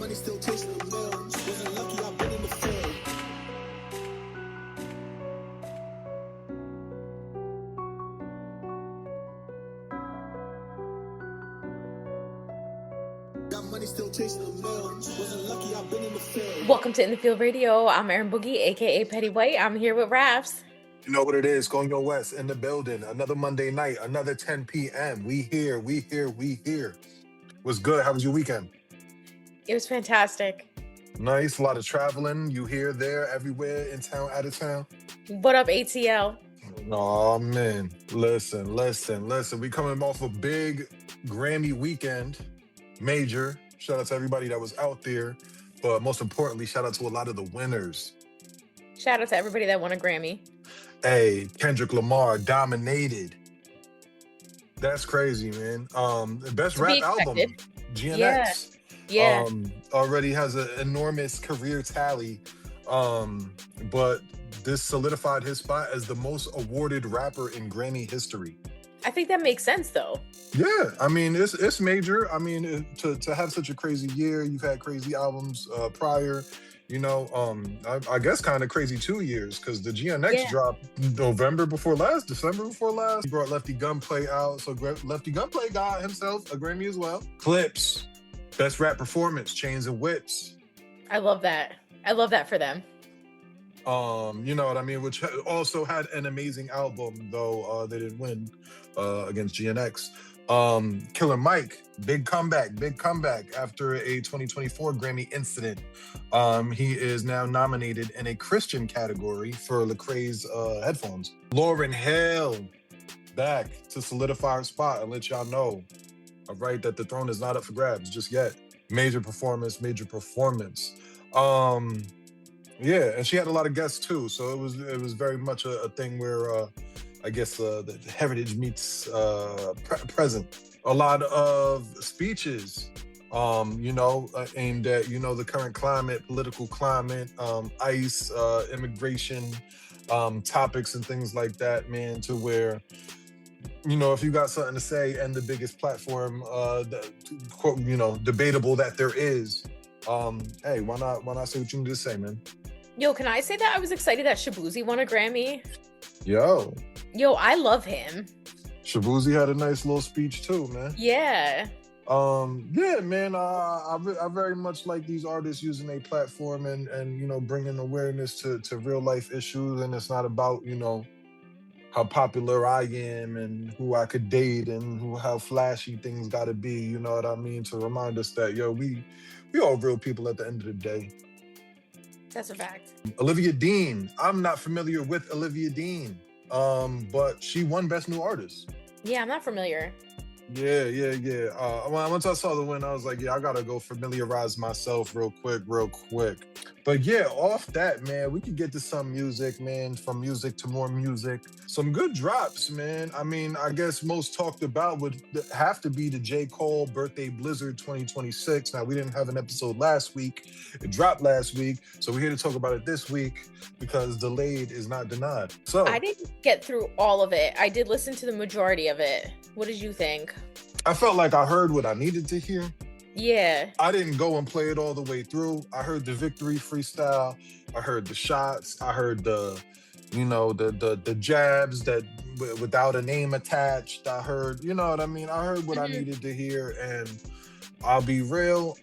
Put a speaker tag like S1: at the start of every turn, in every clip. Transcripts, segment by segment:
S1: money still chasing the mills. Wasn't lucky, I've been in the field. Got money still chasing the mills. Wasn't lucky, I've been in the field.
S2: Welcome to In the Field Radio. I'm Erin Boogie, aka Petty White. I'm here with Rapz.
S3: You know what it is. Kanye West in the building. Another Monday night, another 10 p.m. We here. What's good? How was your weekend?
S2: It was fantastic.
S3: Nice. A lot of traveling. You here, there, everywhere, in town, out of town.
S2: What up, ATL?
S3: Oh, man. Listen. We coming off a big Grammy weekend. Major. Shout out to everybody that was out there. But most importantly, shout out to a lot of the winners.
S2: Shout out to everybody that won a Grammy.
S3: Hey, Kendrick Lamar dominated. That's crazy, man. Best
S2: To
S3: rap
S2: be
S3: album,
S2: expected.
S3: GNX.
S2: Yeah.
S3: Already has an enormous career tally. But this solidified his spot as the most awarded rapper in Grammy history.
S2: I think that makes sense, though.
S3: Yeah, I mean, it's major. I mean, to have such a crazy year, you've had crazy albums prior. You know, I guess kind of crazy 2 years because the GNX dropped December before last. He brought Lefty Gunplay out, so Lefty Gunplay got himself a Grammy as well. Clips, best rap performance, Chains and Whips.
S2: I love that. I love that for them.
S3: You know what I mean? Which also had an amazing album, though they didn't win against GNX. Killer Mike, big comeback after a 2024 Grammy incident. He is now nominated in a Christian category for Lecrae's headphones. Lauryn Hill, back to solidify her spot and let y'all know, all right, that the throne is not up for grabs just yet. Major performance. Yeah, and she had a lot of guests too, so it was very much a thing where I guess the heritage meets present. A lot of speeches, you know, aimed at, you know, the current climate, political climate, ICE, immigration, topics and things like that, man, to where, you know, if you got something to say and the biggest platform, you know, debatable that there is, hey, why not say what you need to say, man?
S2: Yo, can I say that I was excited that Shabuzi won a Grammy?
S3: Yo,
S2: I love him.
S3: Shabuzi had a nice little speech too, man.
S2: Yeah.
S3: Yeah, man. I very much like these artists using a platform and you know, bringing awareness to real life issues. And it's not about, you know, how popular I am and who I could date and how flashy things got to be. You know what I mean? To remind us that, yo, we all real people at the end of the day.
S2: That's a fact.
S3: Olivia Dean. I'm not familiar with Olivia Dean, but she won Best New Artist.
S2: Yeah, I'm not familiar.
S3: Yeah. Once I saw the win, I was like, yeah, I gotta go familiarize myself real quick. But yeah, off that, man, we could get to some music, man, from music to more music. Some good drops, man. I mean, I guess most talked about would have to be the J. Cole Birthday Blizzard 2026. Now, we didn't have an episode last week. It dropped last week. So we're here to talk about it this week because delayed is not denied. So
S2: I didn't get through all of it. I did listen to the majority of it. What did you think?
S3: I felt like I heard what I needed to hear.
S2: Yeah.
S3: I didn't go and play it all the way through. I heard the victory freestyle. I heard the shots. I heard the, you know, the jabs that without a name attached. I heard, you know what I mean? I heard what I needed to hear, and I'll be real.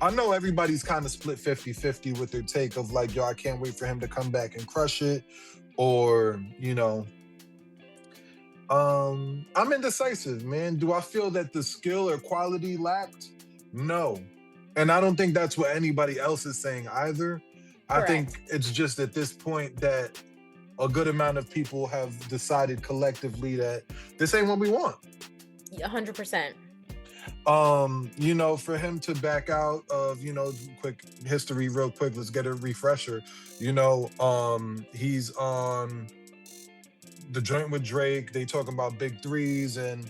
S3: I know everybody's kind of split 50-50 with their take of like, yo, I can't wait for him to come back and crush it, or, you know, I'm indecisive, man. Do I feel that the skill or quality lacked? No. And I don't think that's what anybody else is saying either. Correct. I think it's just at this point that a good amount of people have decided collectively that this ain't what we want.
S2: 100%.
S3: You know, for him to back out of, you know, quick history real quick, let's get a refresher. You know, he's on the joint with Drake. They talking about big threes, and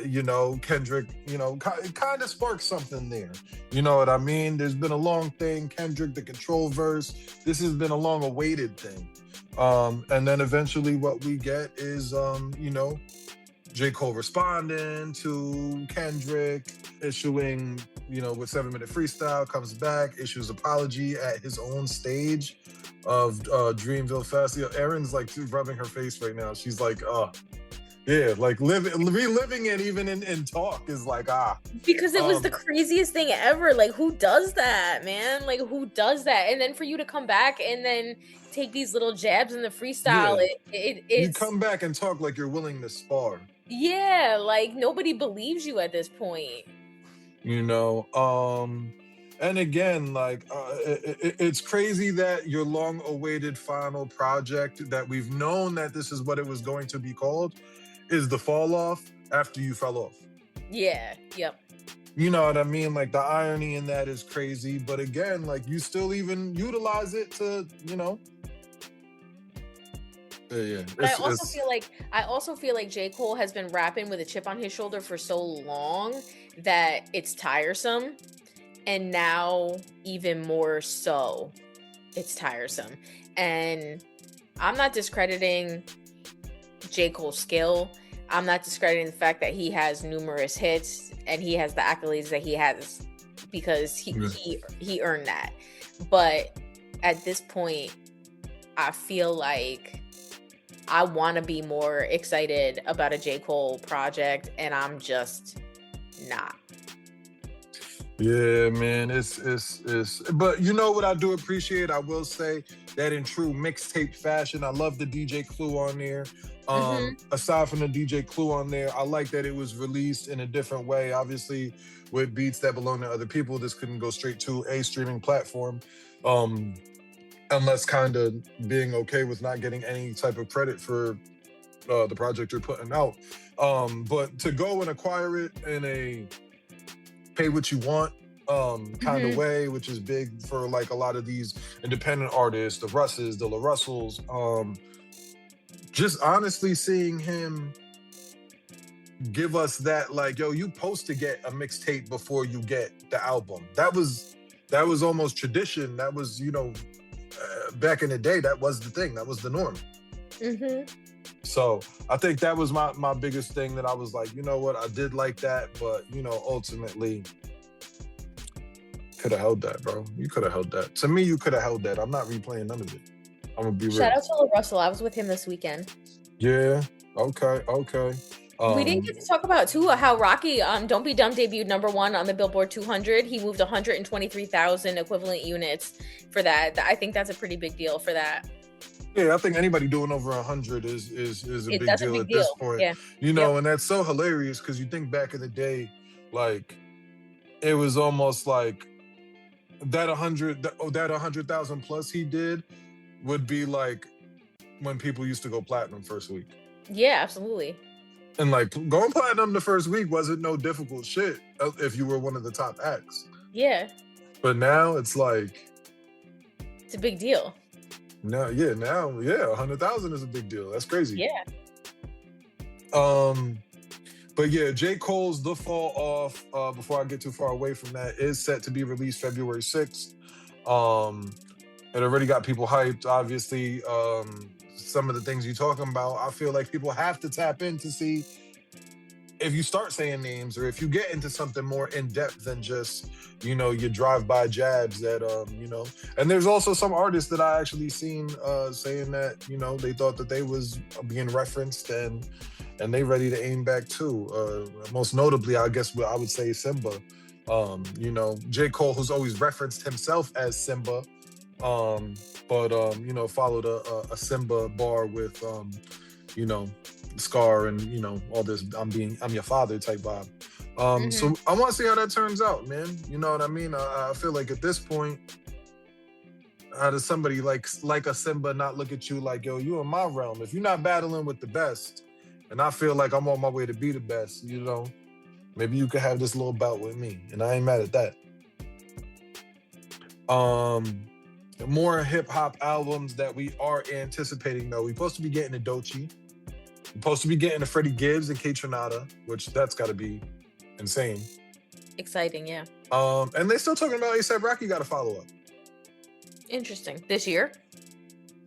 S3: you know, Kendrick, you know, it kind of sparked something there. You know what I mean? There's been a long thing, Kendrick, the control verse. This has been a long awaited thing. And then eventually what we get is, you know, J. Cole responding to Kendrick, issuing, with 7-minute freestyle, comes back, issues apology at his own stage of Dreamville Fest. Erin's like rubbing her face right now. She's like, yeah, like reliving it even in talk is like,
S2: because it was the craziest thing ever. Like, who does that, man? Like, who does that? And then for you to come back and then take these little jabs in the freestyle, it's
S3: you come back and talk like you're willing to spar.
S2: Yeah, like nobody believes you at this point.
S3: And again, like it's crazy that your long-awaited final project that we've known that this is what it was going to be called is the fall off after you fell off.
S2: Yeah, yep.
S3: You know what I mean? Like the irony in that is crazy, but again, like you still even utilize it to, yeah.
S2: But I also feel like J. Cole has been rapping with a chip on his shoulder for so long that it's tiresome. And now even more so, it's tiresome. And I'm not discrediting J. Cole's skill. I'm not discrediting the fact that he has numerous hits and he has the accolades that he has because he earned that. But at this point, I feel like I want to be more excited about a J. Cole project, and I'm just not.
S3: Yeah, man, it's but you know what I do appreciate? I will say that in true mixtape fashion, I love the DJ Clue on there. Aside from the DJ Clue on there, I like that it was released in a different way. Obviously, with beats that belong to other people, this couldn't go straight to a streaming platform. Unless kind of being okay with not getting any type of credit for the project you're putting out. But to go and acquire it in a pay what you want kind of way, which is big for like a lot of these independent artists, the Russes, the La Russells, just honestly seeing him give us that, like, yo, you supposed to get a mixtape before you get the album. That was almost tradition. That was, back in the day, that was the thing. That was the norm. So I think that was my biggest thing that I was like, you know what, I did like that, but ultimately could have held that, bro. You could have held that. To me, you could have held that. I'm not replaying none of it. I'm gonna be real.
S2: Shout out to Russell. I was with him this weekend.
S3: Yeah. Okay.
S2: We didn't get to talk about too how Rocky Don't Be Dumb debuted #1 on the Billboard 200. He moved 123,000 equivalent units for that. I think that's a pretty big deal for that.
S3: Yeah, I think anybody doing over 100 is a big deal at this point.
S2: Yeah.
S3: And that's so hilarious because you think back in the day, like it was almost like that 100,000 plus he did would be like when people used to go platinum first week.
S2: Yeah, absolutely.
S3: And like going platinum the first week wasn't no difficult shit if you were one of the top acts.
S2: Yeah.
S3: But now it's like
S2: it's a big deal.
S3: Now 100,000 is a big deal. That's crazy.
S2: Yeah.
S3: But yeah, J. Cole's The Fall Off, before I get too far away from that, is set to be released February 6th. It already got people hyped. Obviously, some of the things you're talking about, I feel like people have to tap in to see if you start saying names or if you get into something more in depth than just, your drive-by jabs that, and there's also some artists that I actually seen saying that, they thought that they was being referenced and they ready to aim back too. Most notably, I guess I would say Simba. J. Cole, who's always referenced himself as Simba, but followed a Simba bar with, Scar and all this I'm your father type vibe. So I want to see how that turns out, man. You know what I mean? I feel like at this point, how does somebody like a Simba not look at you like, yo, you in my realm? If you're not battling with the best, and I feel like I'm on my way to be the best, maybe you could have this little bout with me, and I ain't mad at that. More hip hop albums that we are anticipating though. We're supposed to be getting a Doechii. We're supposed to be getting a Freddie Gibbs and K Tronada, which that's got to be insane.
S2: Exciting, yeah.
S3: And they're still talking about A$AP Rocky got a follow up.
S2: Interesting. This year?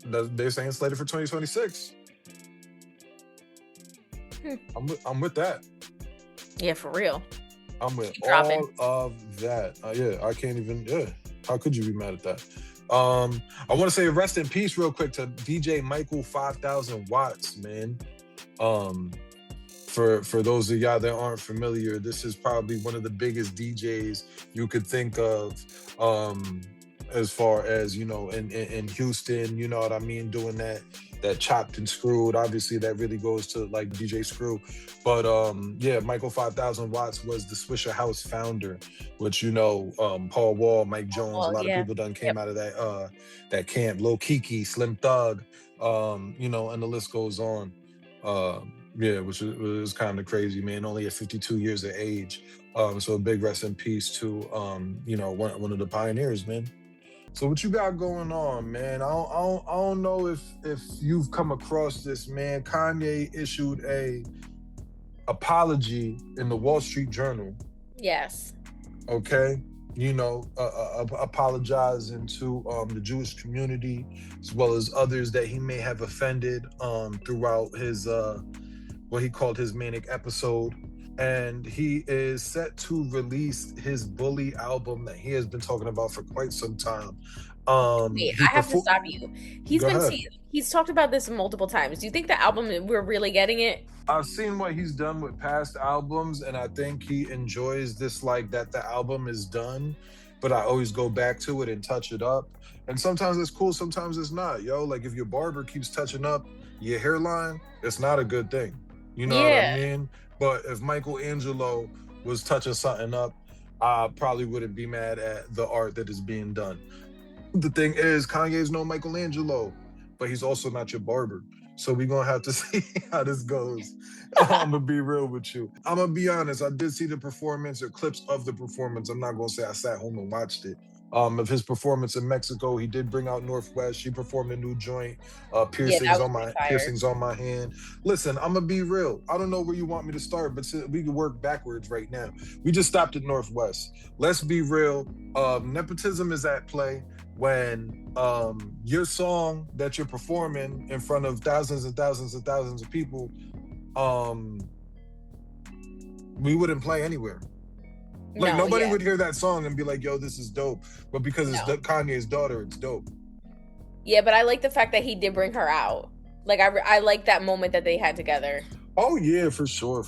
S3: They're saying slated for 2026. I'm with that.
S2: Yeah, for real.
S3: I'm with
S2: Keep dropping.
S3: all of that. Yeah, I can't even. Yeah, how could you be mad at that? I want to say rest in peace real quick to DJ Michael 5000 Watts, man. For those of y'all that aren't familiar, this is probably one of the biggest DJs you could think of, as far as, you know, in Houston, you know what I mean, doing that chopped and screwed. Obviously that really goes to like DJ Screw. But yeah, Michael 5000 Watts was the Swisher House founder, which, you know, Paul Wall, Mike Jones, a lot of people done came out of that camp. Lil Kiki, Slim Thug, you know, and the list goes on. Yeah, which was kind of crazy, man. Only at 52 years of age. So a big rest in peace to you know, one of the pioneers, man. So what you got going on, man? I don't know if you've come across this, man. Kanye issued a apology in the Wall Street Journal.
S2: Yes.
S3: Okay. You know, apologizing to the Jewish community as well as others that he may have offended throughout his what he called his manic episode. And he is set to release his Bully album that he has been talking about for quite some time.
S2: Wait, I have to stop you. He's talked about this multiple times. Do you think the album, we're really getting it?
S3: I've seen what he's done with past albums, and I think he enjoys this, like, that the album is done, but I always go back to it and touch it up. And sometimes it's cool, sometimes it's not, yo. Like, if your barber keeps touching up your hairline, it's not a good thing. You know what I mean? But if Michelangelo was touching something up, I probably wouldn't be mad at the art that is being done. The thing is, Kanye's no Michelangelo, but he's also not your barber. So we're going to have to see how this goes. I'm going to be real with you. I'm going to be honest. I did see the performance or clips of the performance. I'm not going to say I sat home and watched it. Of his performance in Mexico, he did bring out Northwest. She performed a new joint, piercings on my hand. Listen, I'm gonna be real. I don't know where you want me to start, but we can work backwards right now. We just stopped at Northwest. Let's be real. Nepotism is at play when your song that you're performing in front of thousands and thousands and thousands of people, we wouldn't play anywhere. Like, nobody would hear that song and be like, yo, this is dope. But because it's Kanye's daughter, it's dope.
S2: Yeah, but I like the fact that he did bring her out. Like, I like that moment that they had together.
S3: Oh, yeah, for sure.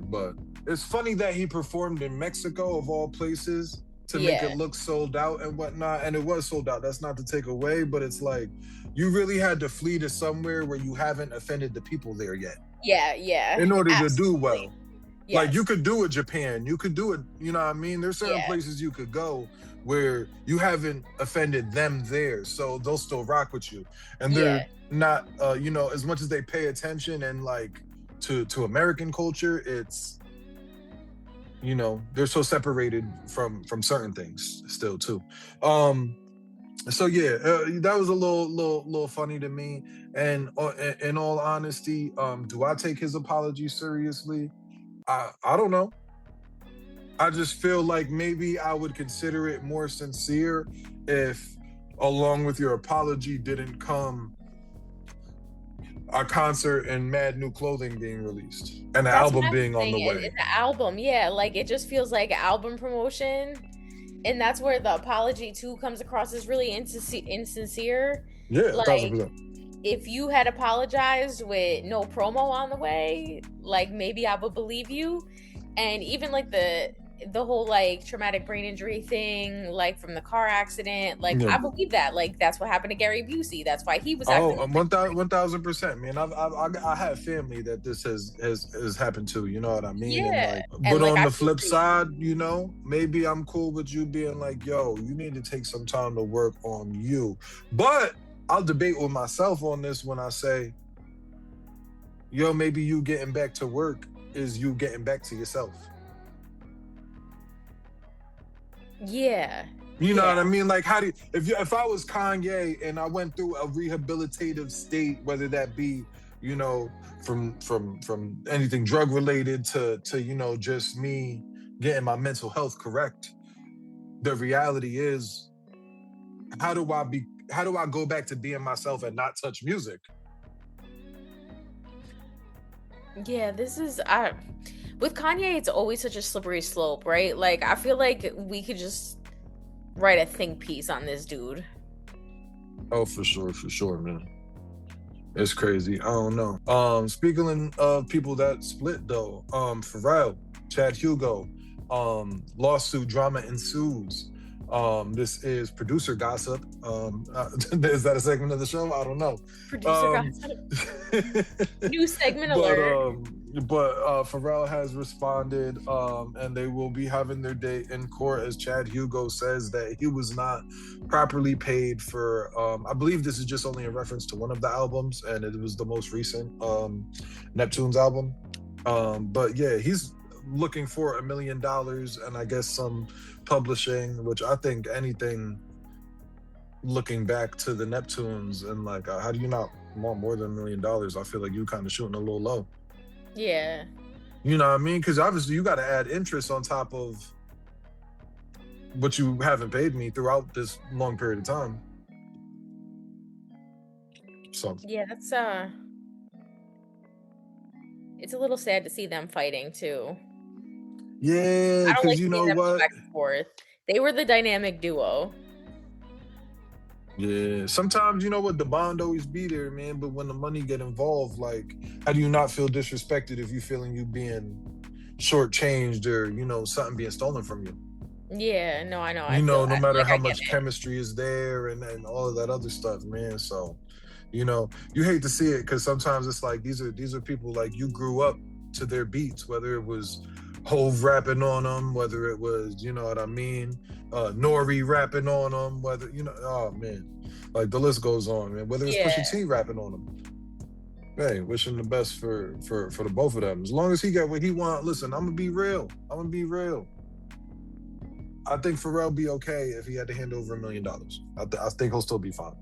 S3: But it's funny that he performed in Mexico, of all places, to make it look sold out and whatnot. And it was sold out. That's not to take away, but it's like, you really had to flee to somewhere where you haven't offended the people there yet.
S2: Yeah.
S3: In order to do well.
S2: Yes.
S3: Like, you could do it Japan, you could do it, you know what I mean? There's certain places you could go where you haven't offended them there, so they'll still rock with you. And they're not, you know, as much as they pay attention and like to American culture, it's, you know, they're so separated from certain things still too. So yeah, that was a little funny to me. And in all honesty, do I take his apology seriously? I don't know. I just feel like maybe I would consider it more sincere if, along with your apology, didn't come a concert and mad new clothing being released and an album being on the way.
S2: It's an album, like it just feels like album promotion, and that's where the apology too comes across as really insincere.
S3: Yeah,
S2: like
S3: 1000%.
S2: If you had apologized with no promo on the way, like maybe I would believe you. And even like the whole like traumatic brain injury thing, like from the car accident, like I believe that. Like that's what happened to Gary Busey. That's why he was.
S3: 1000%, man. I have family that this has happened to. You know what I mean?
S2: Yeah.
S3: But on the flip side, you know, maybe I'm cool with you being like, yo, you need to take some time to work on you. But I'll debate with myself on this when I say, yo, maybe you getting back to work is you getting back to yourself.
S2: Yeah.
S3: You know what I mean? Like, if I was Kanye and I went through a rehabilitative state, whether that be, you know, from anything drug related to you know, just me getting my mental health correct, the reality is, how do I go back to being myself and not touch music?
S2: Yeah, this is with Kanye, it's always such a slippery slope, right? Like I feel like we could just write a think piece on this dude.
S3: Oh, for sure, man. It's crazy. I don't know. Speaking of people that split though, Pharrell, Chad Hugo, lawsuit drama ensues. This is producer gossip. Is that a segment of the show? I don't know.
S2: Producer gossip. New segment
S3: but
S2: alert.
S3: Pharrell has responded, and they will be having their day in court as Chad Hugo says that he was not properly paid for. I believe this is just only in reference to one of the albums, and it was the most recent Neptune's album. But yeah, he's looking for $1 million and I guess some publishing, which I think anything looking back to the Neptunes and like, how do you not want more than $1 million? I feel like you kind of shooting a little low.
S2: Yeah.
S3: You know what I mean? Because obviously you got to add interest on top of what you haven't paid me throughout this long period of time. So
S2: Yeah, that's it's a little sad to see them fighting too.
S3: yeah,
S2: I don't
S3: because
S2: like
S3: you
S2: seeing
S3: know
S2: them go
S3: what?
S2: back and forth. They were the dynamic duo.
S3: Yeah, sometimes you know what, the bond always be there, man. But when the money get involved, like, how do you not feel disrespected if you feeling you being shortchanged or something being stolen from you?
S2: Yeah, no, I know.
S3: No
S2: I feel
S3: matter
S2: like
S3: how
S2: I get
S3: much
S2: it.
S3: chemistry is there and all of that other stuff, man. So, you hate to see it because sometimes it's like these are people like you grew up to their beats, whether it was Hove rapping on them, whether it was, you know what I mean, Nori rapping on them, whether oh man, like the list goes on, man. Whether it's
S2: Yeah.
S3: Pusha T rapping on them, hey, wish him the best for the both of them. As long as he got what he want. Listen, I'm gonna be real. I think Pharrell be okay if he had to hand over $1 million. I think he'll still be fine.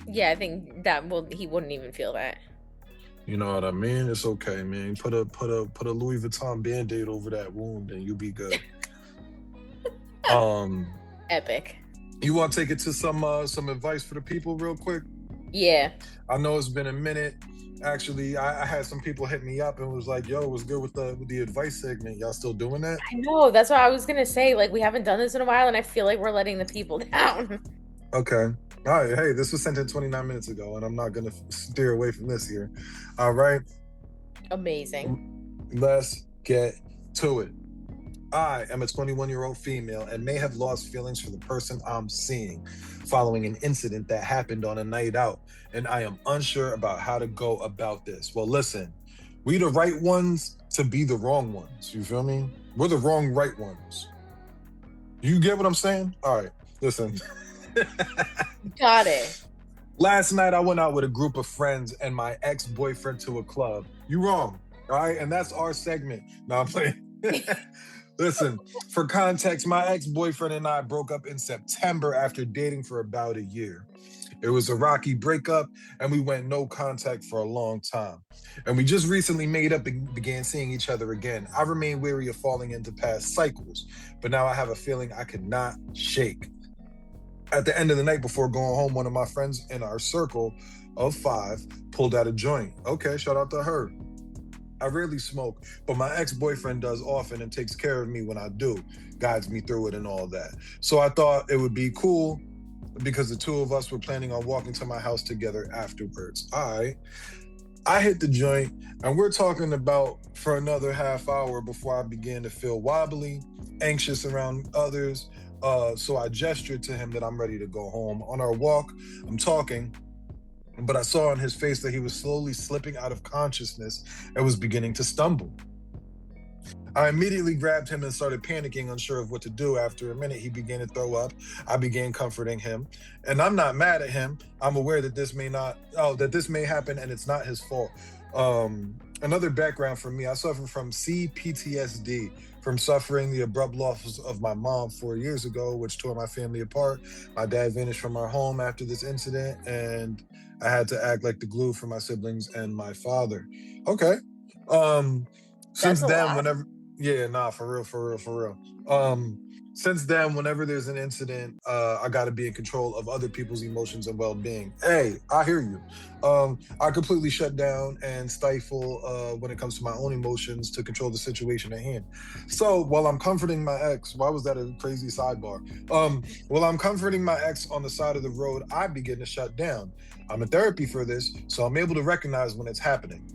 S2: Yeah, I think that he wouldn't even feel that.
S3: You know what I mean? It's okay, man. Put a Louis Vuitton Band-Aid over that wound and you'll be good.
S2: Epic.
S3: You want to take it to some advice for the people real quick?
S2: Yeah.
S3: I know it's been a minute. Actually, I had some people hit me up and was like, "Yo, what's good with the advice segment? Y'all still doing that?"
S2: I know. That's what I was gonna say. Like, we haven't done this in a while, and I feel like we're letting the people down.
S3: Okay. All right. Hey, this was sent in 29 minutes ago, and I'm not gonna steer away from this here. All right.
S2: Amazing.
S3: Let's get to it. I am a 21-year-old female and may have lost feelings for the person I'm seeing following an incident that happened on a night out, and I am unsure about how to go about this. Well, listen, we the right ones to be the wrong ones. You feel me? We're the wrong right ones. You get what I'm saying? All right, listen.
S2: Got it.
S3: Last night I went out with a group of friends and my ex-boyfriend to a club. You wrong, all right? And that's our segment. No, I'm playing. Listen, for context, my ex-boyfriend and I broke up in September after dating for about a year. It was a rocky breakup, and we went no contact for a long time. And we just recently made up and began seeing each other again. I remain wary of falling into past cycles, but now I have a feeling I cannot shake. At the end of the night before going home, one of my friends in our circle of 5 pulled out a joint. Okay, shout out to her. I rarely smoke, but my ex-boyfriend does often and takes care of me when I do, guides me through it and all that. So I thought it would be cool because the two of us were planning on walking to my house together afterwards. I hit the joint and we're talking about for another half hour before I began to feel wobbly, anxious around others. So I gestured to him that I'm ready to go home. On our walk, I'm talking, but I saw on his face that he was slowly slipping out of consciousness and was beginning to stumble. I immediately grabbed him and started panicking, unsure of what to do. After a minute, he began to throw up. I began comforting him, and I'm not mad at him. I'm aware that this may happen, and it's not his fault. Another background for me: I suffer from CPTSD from suffering the abrupt loss of my mom 4 years ago, which tore my family apart. My dad vanished from our home after this incident, and I had to act like the glue for my siblings and my father. Okay. Since
S2: That's a
S3: then,
S2: lot.
S3: whenever, yeah, nah, for real. since then, whenever there's an incident, I got to be in control of other people's emotions and well-being. Hey, I hear you. I completely shut down and stifle when it comes to my own emotions to control the situation at hand. So while I'm comforting my ex, why was that a crazy sidebar? While I'm comforting my ex on the side of the road, I begin to shut down. I'm in therapy for this, so I'm able to recognize when it's happening.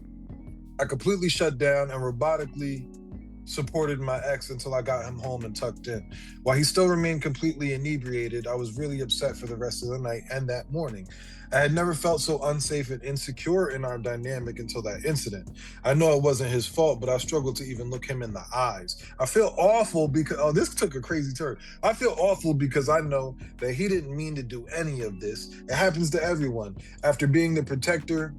S3: I completely shut down and robotically supported my ex until I got him home and tucked in. While he still remained completely inebriated, I was really upset for the rest of the night and that morning. I had never felt so unsafe and insecure in our dynamic until that incident. I know it wasn't his fault, but I struggled to even look him in the eyes. I feel awful because, oh, this took a crazy turn. I feel awful because I know that he didn't mean to do any of this. It happens to everyone. After being the protector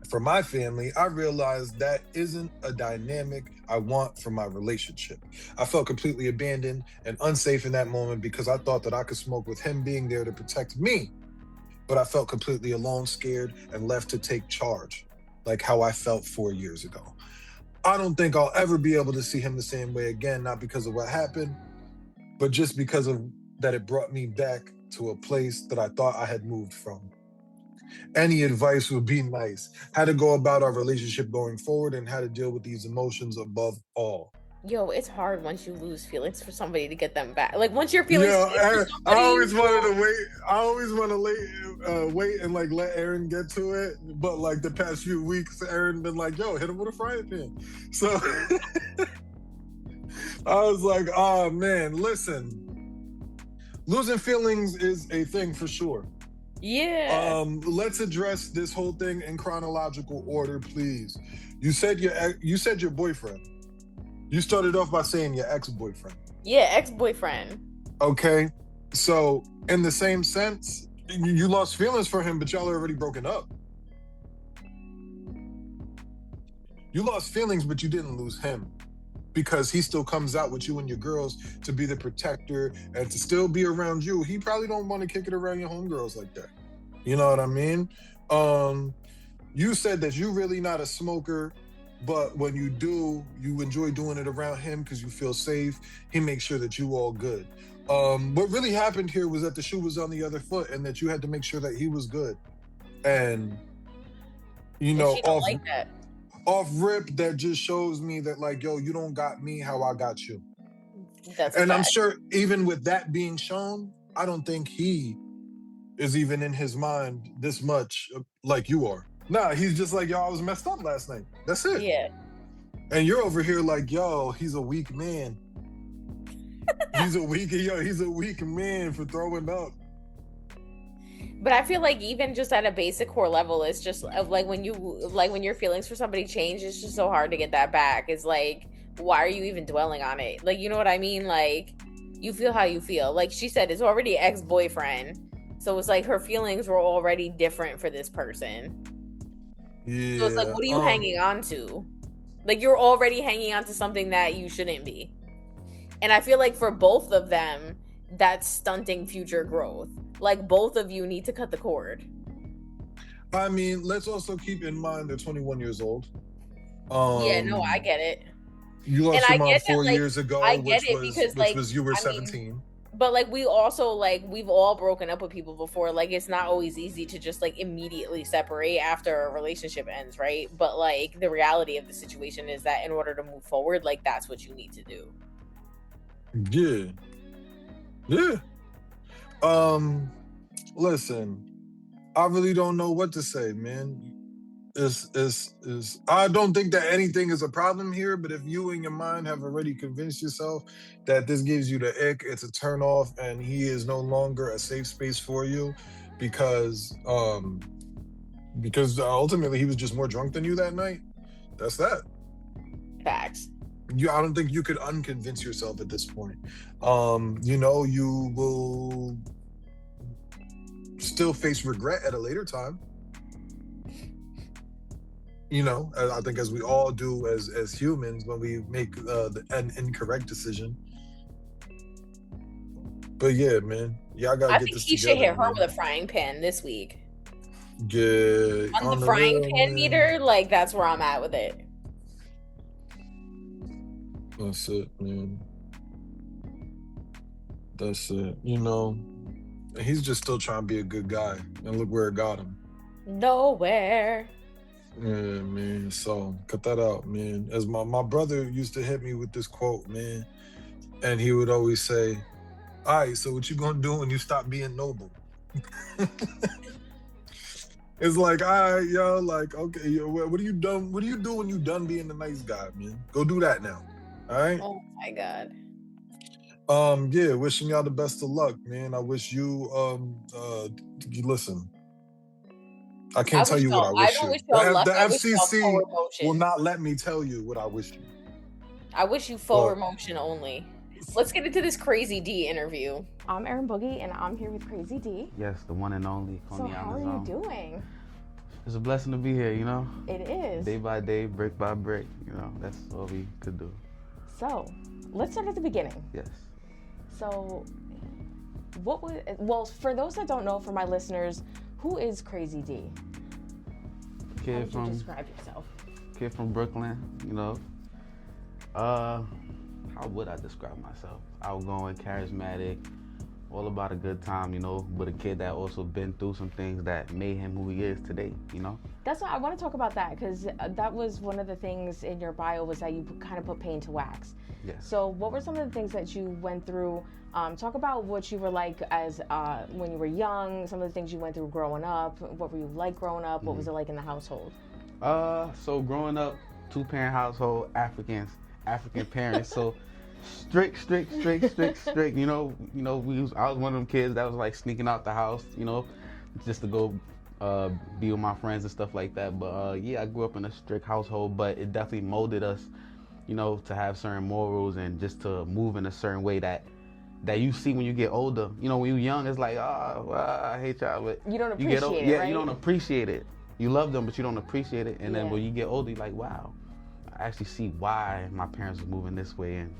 S3: for my family, I realized that isn't a dynamic I want for my relationship. I felt completely abandoned and unsafe in that moment because I thought that I could smoke with him being there to protect me. But I felt completely alone, scared, and left to take charge, like how I felt 4 years ago. I don't think I'll ever be able to see him the same way again, not because of what happened, but just because of that it brought me back to a place that I thought I had moved from. Any advice would be nice. How to go about our relationship going forward and how to deal with these emotions above all.
S2: Yo, it's hard once you lose feelings for somebody to get them back. Like once your feelings
S3: Yeah,
S2: for
S3: I
S2: somebody,
S3: always wanted to wait. I always want to wait and like let Erin get to it. But like the past few weeks, Erin been like, "Yo, hit him with a frying pan." So I was like, "Oh man, listen, losing feelings is a thing for sure."
S2: yeah.
S3: Let's address this whole thing in chronological order, please. You said your boyfriend. You started off by saying your ex-boyfriend.
S2: Yeah, ex-boyfriend.
S3: Okay. So in the same sense, you lost feelings for him, but y'all are already broken up. You lost feelings, but you didn't lose him. Because he still comes out with you and your girls to be the protector and to still be around you. He probably don't want to kick it around your homegirls like that. You know what I mean? You said that you really not a smoker, but when you do, you enjoy doing it around him because you feel safe. He makes sure that you all good. What really happened here was that the shoe was on the other foot and that you had to make sure that he was good. And, you know,
S2: she don't like that.
S3: Off rip, that just shows me that like, yo, you don't got me how I got you.
S2: That's
S3: and I'm sure even with that being shown, I don't think he is even in his mind this much like you are. Nah, he's just like, yo, I was messed up last night. That's it.
S2: Yeah.
S3: And you're over here like, yo, he's a weak man. he's a weak man for throwing up.
S2: But I feel like even just at a basic core level, it's just like when your feelings for somebody change, it's just so hard to get that back. It's like, why are you even dwelling on it? Like, you know what I mean? Like, you feel how you feel. Like she said, it's already ex-boyfriend. So it's like her feelings were already different for this person.
S3: Yeah.
S2: So it's like, what are you hanging on to? Like, you're already hanging on to something that you shouldn't be. And I feel like for both of them, that's stunting future growth. Like, both of you need to cut the cord.
S3: I mean, let's also keep in mind they're 21 years old.
S2: Yeah, no, I get it.
S3: You lost your mom 4 years ago, which was you were 17.
S2: But like, we also, like, we've all broken up with people before. Like, it's not always easy to just like immediately separate after a relationship ends, right? But like, the reality of the situation is that in order to move forward, like, that's what you need to do.
S3: Yeah. Listen, I really don't know what to say, man. I don't think that anything is a problem here, but if you in your mind have already convinced yourself that this gives you the ick, it's a turn off, and he is no longer a safe space for you because ultimately he was just more drunk than you that night. That's that.
S2: Facts.
S3: I don't think you could unconvince yourself at this point. You will still face regret at a later time. You know, I think as we all do as humans when we make an incorrect decision. But yeah, man, y'all gotta get this together. I think
S2: he should hit her with a frying pan this week.
S3: Yeah,
S2: on the frying pan meter, like, that's where I'm at with it.
S3: That's it, man. That's it. You know, he's just still trying to be a good guy, and look where it got him.
S2: Nowhere.
S3: Yeah, man. So cut that out, man. As my brother used to hit me with this quote, man, and he would always say, "All right, so what you gonna do when you stop being noble?" It's like, all right, yo, like, okay, yo, what are you done? What do you do when you done being the nice guy, man? Go do that now. All right.
S2: Oh my God.
S3: Yeah, wishing y'all the best of luck, man. I wish you listen. I can't tell you what I
S2: I
S3: wish
S2: don't
S3: you.
S2: wish y'all luck.
S3: The
S2: I wish y'all
S3: FCC
S2: forward
S3: will
S2: motion.
S3: not let me tell you what I wish you.
S2: I wish you forward motion only. Let's get into this Krazy Dee interview.
S4: I'm Erin Boogie, and I'm here with Krazy Dee.
S5: Yes, the one and only.
S4: So how are you doing?
S5: It's a blessing to be here, you know?
S4: It is.
S5: Day by day, brick by brick, you know, that's all we could do.
S4: So, let's start at the beginning.
S5: Yes.
S4: So, well, for those that don't know, for my listeners, who is Krazy Dee? How would you describe yourself?
S5: Kid from Brooklyn, you know. How would I describe myself? Outgoing, charismatic, all about a good time, you know, but a kid that also been through some things that made him who he is today, you know?
S4: That's what I want to talk about, that because that was one of the things in your bio, was that you kind of put pain to wax.
S5: Yes.
S4: So what were some of the things that you went through? Talk about what you were like as when you were young, some of the things you went through growing up. What were you like growing up? What was it like in the household?
S5: So growing up, 2-parent household, African parents, so strict. You know, I was one of them kids that was like sneaking out the house, you know, just to go be with my friends and stuff like that. But yeah, I grew up in a strict household, but it definitely molded us, you know, to have certain morals and just to move in a certain way that you see when you get older. You know, when you're young, it's like, well, I hate y'all, but
S4: You don't
S5: you get
S4: appreciate it, right?
S5: you don't appreciate it. You love them, but you don't appreciate it. And then
S4: Yeah.
S5: when you get older, you're like, wow, I actually see why my parents were moving this way and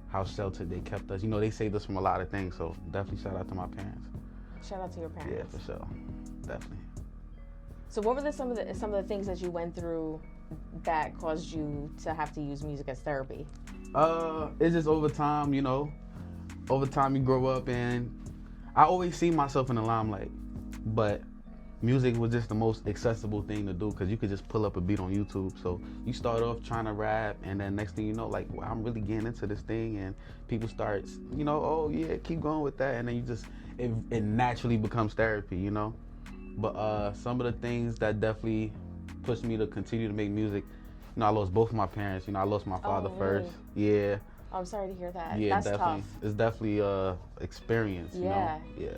S5: how sheltered they kept us. You know, they saved us from a lot of things, so definitely shout out to my parents.
S4: Shout out to your parents.
S5: Yeah, for sure, definitely.
S4: So what were some of the things that you went through that caused you to have to use music as therapy?
S5: It's just over time, you know. Over time, you grow up, and I always see myself in the limelight, but music was just the most accessible thing to do because you could just pull up a beat on YouTube. So you start off trying to rap, and then next thing you know, like, wow, I'm really getting into this thing, and people start, you know, oh yeah, keep going with that, and then you just it naturally becomes therapy, you know. But some of the things that definitely pushed me to continue to make music, you know, I lost both of my parents. You know, I lost my father
S4: really?
S5: first. Yeah.
S4: Oh, I'm sorry to hear that.
S5: Yeah,
S4: That's
S5: definitely.
S4: tough.
S5: It's definitely experience, you know? Yeah.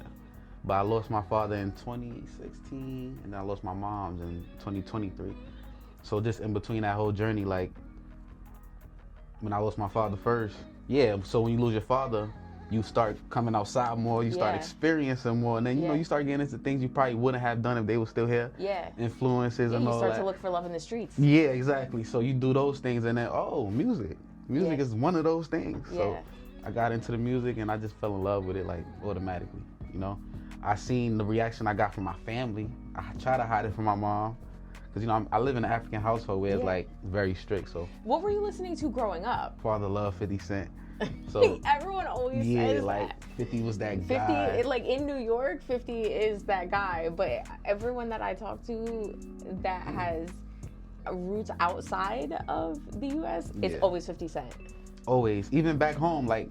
S5: But I lost my father in 2016, and then I lost my mom's in 2023. So just in between that whole journey, like, when I lost my father first, yeah, so when you lose your father, you start coming outside more, you start
S4: Yeah.
S5: experiencing more, and then, you know,
S4: Yeah.
S5: you start getting into things you probably wouldn't have done if they were still here.
S4: Yeah.
S5: Influences
S4: Yeah,
S5: and
S4: you
S5: all
S4: start
S5: that.
S4: to look for love in the streets.
S5: Yeah, exactly. So you do those things, and then, oh, music. Music
S4: Yeah.
S5: is one of those things. So
S4: Yeah.
S5: I got into the music, and I just fell in love with it, like, automatically, you know? I seen the reaction I got from my family. I try to hide it from my mom, because, you know, I live in an African household where it's,
S4: Yeah.
S5: like, very strict, so
S4: What were you listening to growing up?
S5: father love 50 Cent. So,
S4: Everyone always
S5: yeah,
S4: says
S5: like,
S4: that.
S5: 50 was that
S4: 50,
S5: guy.
S4: like in New York, 50 is that guy. But everyone that I talk to that has roots outside of the U.S., it's
S5: Yeah.
S4: always 50 Cent.
S5: Always. Even back home, like,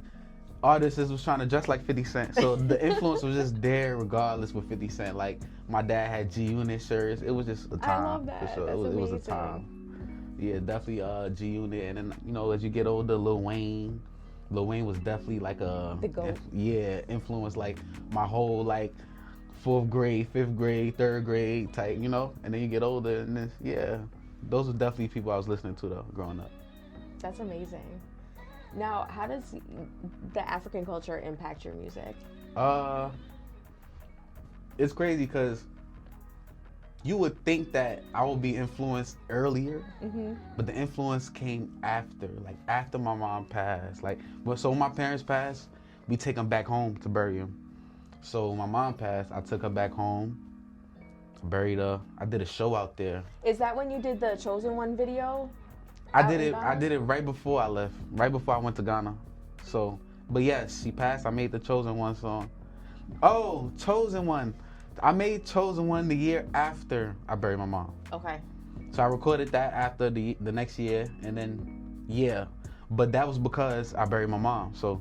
S5: artists was trying to dress like 50 Cent. So the influence was just there regardless with 50 Cent. Like, my dad had G-Unit shirts. It was just a time.
S4: I love that.
S5: For sure.
S4: That's
S5: It was a
S4: amazing.
S5: time. Yeah, definitely G-Unit. And then, you know, as you get older, Lil Wayne was definitely like
S4: The GOAT.
S5: influenced like my whole like 4th grade, 5th grade, 3rd grade type, you know. And then you get older, and then, yeah, those are definitely people I was listening to though, growing up.
S4: That's amazing. Now, how does the African culture impact your music?
S5: It's crazy because you would think that I would be influenced earlier, but the influence came after, like after my mom passed. Like, so when my parents passed, we take them back home to bury them. So when my mom passed, I took her back home, buried her. I did a show out there.
S4: Is that when you did the Chosen One video?
S5: I
S4: out
S5: did
S4: in
S5: it.
S4: Ghana?
S5: I did it right before I left, right before I went to Ghana. So But yes, she passed. I made the Chosen One song. Oh, Chosen One. I made Chosen One the year after I buried my mom.
S4: Okay.
S5: So I recorded that after the next year, and then, yeah. But that was because I buried my mom. So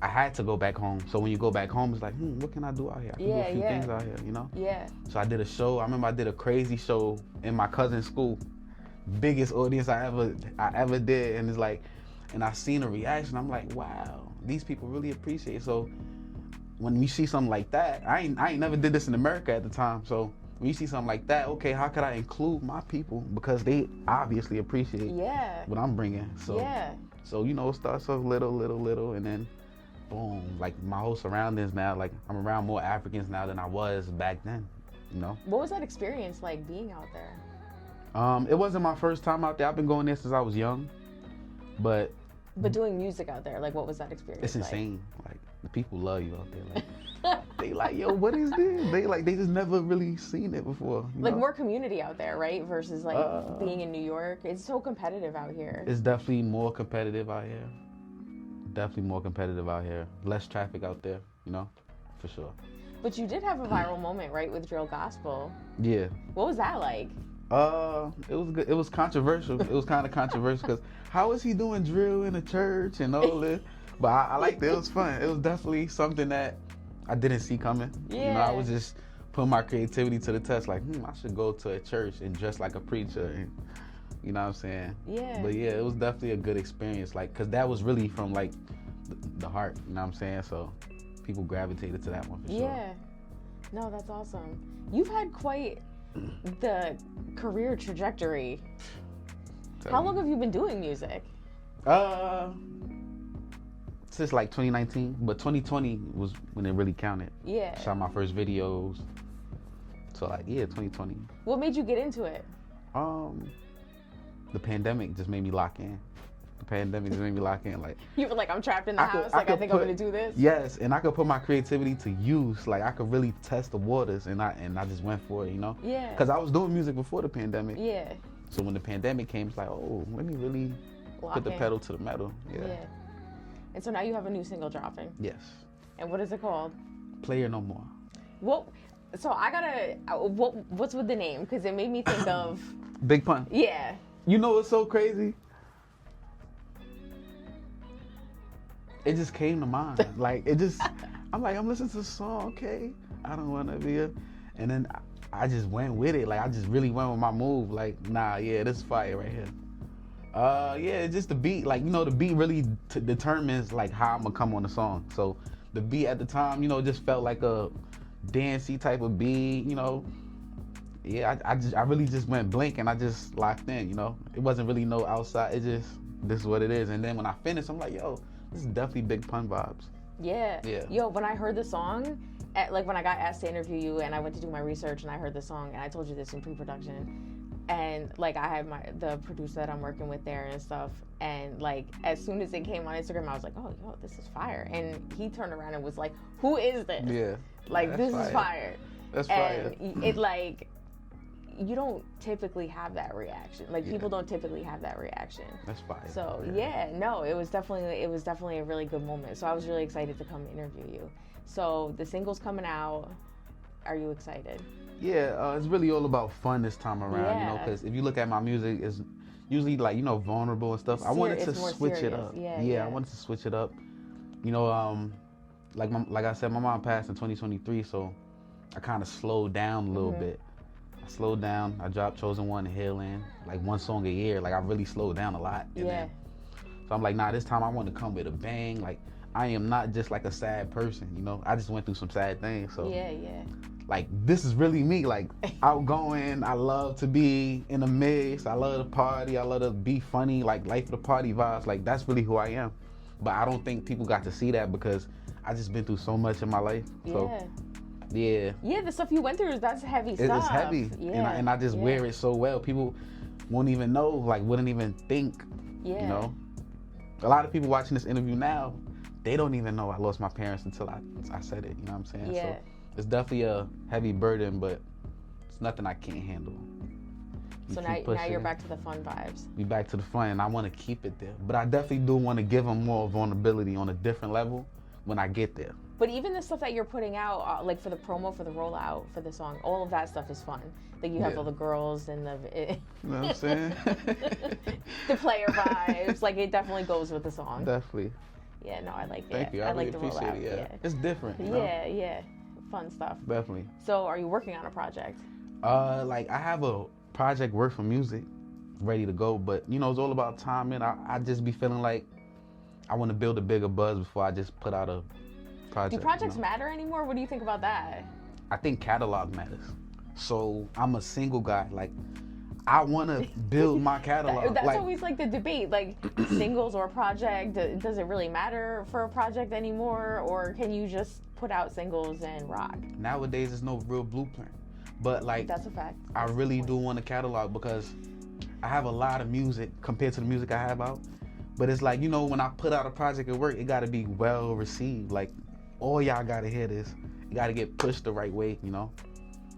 S5: I had to go back home. So when you go back home, it's like, what can I do out here? I can do a few things out here, you know?
S4: Yeah.
S5: So I did a show. I remember I did a crazy show in my cousin's school. Biggest audience I ever did. And it's like, and I seen a reaction. I'm like, wow, these people really appreciate it. So when you see something like that, I ain't never did this in America at the time. So when you see something like that, okay, how could I include my people? Because they obviously appreciate what I'm bringing. So, so you know, it starts off little, and then boom, like my whole surroundings now, like I'm around more Africans now than I was back then, you know?
S4: What was that experience like being out there?
S5: It wasn't my first time out there. I've been going there since I was young, but
S4: doing music out there, like what was that experience?
S5: It's insane. Like the people love you out there. Like they like, yo, what is this? They just never really seen it before.
S4: Like more community out there, right? Versus like being in New York. It's so competitive out here.
S5: It's definitely more competitive out here. Definitely more competitive out here. Less traffic out there, you know, for sure.
S4: But you did have a viral moment, right, with Drill Gospel.
S5: Yeah.
S4: What was that like?
S5: It was good. It was controversial. It was kind of controversial because how is he doing drill in a church and all this? But I liked it. It was fun. It was definitely something that I didn't see coming.
S4: Yeah.
S5: You know, I was just putting my creativity to the test. Like, I should go to a church and dress like a preacher. And, you know what I'm saying?
S4: Yeah.
S5: But yeah, it was definitely a good experience. Like, cause that was really from like the heart. You know what I'm saying? So people gravitated to that one for sure.
S4: Yeah. No, that's awesome. You've had quite the career trajectory. How long have you been doing music?
S5: Since like 2019, but 2020 was when it really counted.
S4: Yeah.
S5: Shot my first videos. So like, yeah, 2020.
S4: What made you get into it?
S5: The pandemic just made me lock in. Like,
S4: You were like, I'm trapped in the house. I think I'm gonna do this.
S5: Yes, and I could put my creativity to use. Like I could really test the waters, and I just went for it, you know.
S4: Yeah.
S5: Because I was doing music before the pandemic.
S4: Yeah.
S5: So when the pandemic came, it's like, oh, let me really put the pedal to the metal. Yeah.
S4: And so now you have a new single dropping.
S5: Yes.
S4: And what is it called?
S5: Player No More.
S4: Well, so I gotta. What's with the name? Because it made me think of.
S5: Big Pun.
S4: Yeah.
S5: You know what's so crazy? It just came to mind. Like it just, I'm listening to the song. Okay, I don't want to be a, and then I just went with it. Like I just really went with my move. Like nah, yeah, this is fire right here. Yeah, it's just the beat. Like you know, the beat really determines like how I'm gonna come on the song. So the beat at the time, you know, just felt like a dancey type of beat. You know, yeah, I really just went blank and I just locked in. You know, it wasn't really no outside. It just this is what it is. And then when I finished, I'm like, yo. This is definitely Big Pun vibes.
S4: Yeah.
S5: Yeah.
S4: Yo, when I heard the song, like when I got asked to interview you and I went to do my research and I heard the song and I told you this in pre-production and like I had the producer that I'm working with there and stuff and like as soon as it came on Instagram I was like, oh, yo, this is fire. And he turned around and was like, who is this?
S5: Yeah.
S4: Like this is fire.
S5: That's fire.
S4: And it like, you don't typically have that reaction. Like people don't typically have that reaction.
S5: That's fire.
S4: So no, it was definitely a really good moment. So I was really excited to come interview you. So the single's coming out. Are you excited?
S5: Yeah, it's really all about fun this time around, you know,
S4: Yeah.
S5: because if you look at my music, it's usually like, you know, vulnerable and stuff. I wanted to switch it up.
S4: Yeah,
S5: I wanted to switch it up. You know, like I said, my mom passed in 2023, so I kind of slowed down a little bit. I slowed down. I dropped Chosen One and Healing, like one song a year. Like I really slowed down a lot.
S4: Yeah.
S5: So I'm like, nah, this time I want to come with a bang. Like I am not just like a sad person, you know. I just went through some sad things. So
S4: Yeah.
S5: like this is really me. Like outgoing. I love to be in the mix. I love to party. I love to be funny. Like life of the party vibes. Like that's really who I am. But I don't think people got to see that because I just been through so much in my life. So yeah.
S4: Yeah, the stuff you went through, that's heavy stuff.
S5: It's heavy.
S4: Yeah.
S5: And I just wear it so well. People won't even know, like wouldn't even think.
S4: Yeah.
S5: You know? A lot of people watching this interview now, they don't even know I lost my parents until I said it. You know what I'm saying?
S4: Yeah.
S5: So it's definitely a heavy burden, but it's nothing I can't handle.
S4: So now you're back to the fun vibes.
S5: We back to the fun, and I want to keep it there. But I definitely do want to give them more vulnerability on a different level when I get there.
S4: But even the stuff that you're putting out, like for the promo, for the rollout, for the song, all of that stuff is fun. Like you have all the girls and
S5: you know what I'm saying?
S4: the player vibes. Like it definitely goes with the song.
S5: Definitely.
S4: Yeah, no, I like it.
S5: Thank you. I
S4: like
S5: really
S4: the
S5: appreciate
S4: rollout.
S5: it. Yeah. It's different. You know?
S4: Yeah. Fun stuff.
S5: Definitely.
S4: So are you working on a project?
S5: Like I have a project work for music ready to go, but you know, it's all about timing. I just be feeling like I want to build a bigger buzz before I just put out a project.
S4: Do projects matter anymore? What do you think about that?
S5: I think catalog matters. So I'm a single guy. Like I want to build my catalog.
S4: That's
S5: like,
S4: always like the debate, like singles or project. Does it really matter for a project anymore, or can you just put out singles and rock?
S5: Nowadays, there's no real blueprint. But like,
S4: that's a fact.
S5: I really do want a catalog because I have a lot of music compared to the music I have out. But it's like, you know, when I put out a project at work, it got to be well received. Like, all y'all got to hear this. It got to get pushed the right way, you know?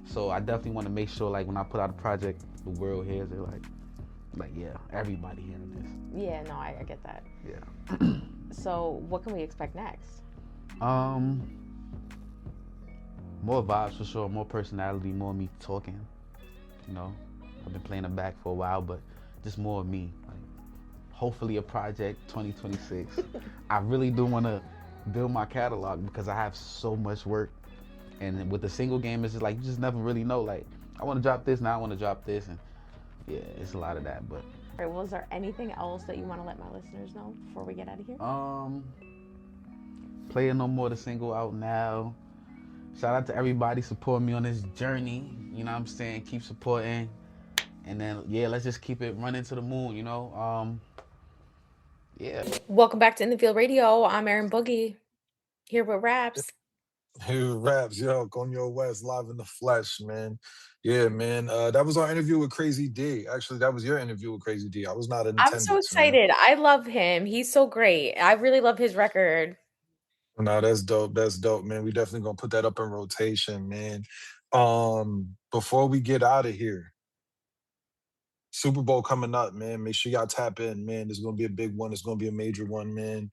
S5: So I definitely want to make sure, like, when I put out a project, the world hears it. Like yeah, everybody hearing this.
S4: Yeah, no, I get that.
S5: Yeah.
S4: So what can we expect next?
S5: More vibes for sure, more personality, more me talking. You know, I've been playing it back for a while, but just more of me. Like, hopefully a project 2026. I really do want to build my catalog because I have so much work. And with the single game, it's just like, you just never really know. Like, I want to drop this, now I want to drop this. And yeah, it's a lot of that, but.
S4: All right, well, is there anything else that you want to let my listeners know before we get out of here?
S5: Playing No More, the single out now. Shout out to everybody supporting me on this journey. You know what I'm saying? Keep supporting. And then, yeah, let's just keep it running to the moon, you know? Yeah.
S2: Welcome back to In the Field Radio. I'm Erin Boogie, here with Rapz.
S3: Hey, Rapz, yo, Kanye West, live in the flesh, man. Yeah, man. That was our interview with Krazy Dee. Actually, that was your interview with Krazy Dee. I was not in attendance.
S2: I'm so excited. Man. I love him. He's so great. I really love his record.
S3: No, that's dope. That's dope, man. We definitely gonna put that up in rotation, man. Before we get out of here, Super Bowl coming up, man. Make sure y'all tap in, man. There's gonna be a big one. It's gonna be a major one, man.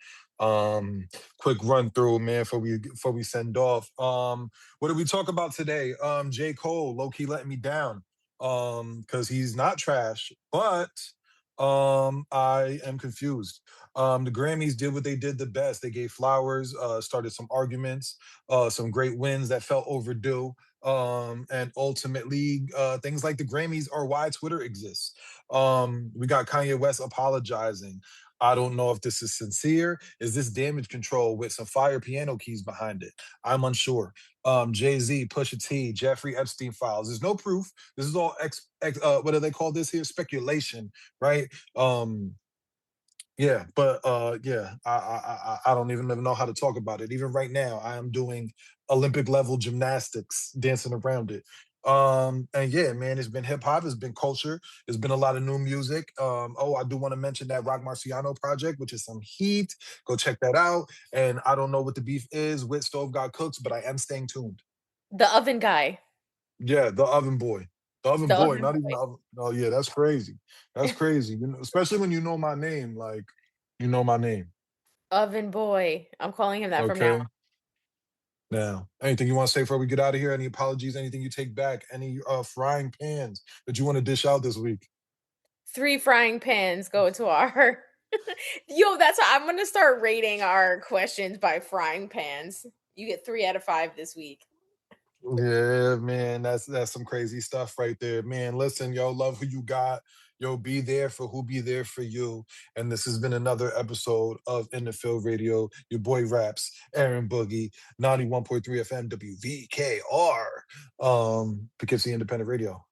S3: Quick run through, man, before we send off. What did we talk about today? J. Cole, low key letting me down. Because he's not trash, but I am confused. The Grammys did what they did the best. They gave flowers, started some arguments, some great wins that felt overdue. And ultimately, things like the Grammys are why Twitter exists. We got Kanye West apologizing. I don't know if this is sincere. Is this damage control with some fire piano keys behind it? I'm unsure. Jay-Z, Pusha T, Jeffrey Epstein files. There's no proof. This is all what do they call this here? Speculation, right? Yeah, but yeah, I don't even know how to talk about it. Even right now, I am doing Olympic level gymnastics, dancing around it. And yeah, man, it's been hip hop, it's been culture, it's been a lot of new music. I do want to mention that Rock Marciano project, which is some heat. Go check that out. And I don't know what the beef is with Stove God Cooks, but I am staying tuned.
S2: The oven guy.
S3: Yeah, the oven boy. The oven boy, not even the oven. Oh yeah, that's crazy. That's crazy. You know, especially when you know my name, like you know my name.
S2: Oven boy. I'm calling him that from now on.
S3: Now, anything you want to say before we get out of here? Any apologies? Anything you take back? Any frying pans that you want to dish out this week?
S2: 3 frying pans go to our. Yo, that's how I'm gonna start rating our questions by frying pans. You get 3 out of 5 this week.
S3: Yeah, man, that's some crazy stuff right there, man. Listen, yo, love who you got. Yo, be there for who be there for you. And this has been another episode of In the Field Radio. Your boy Rapz, Erin Boogie, 91.3 FM WVKR, Poughkeepsie Independent Radio.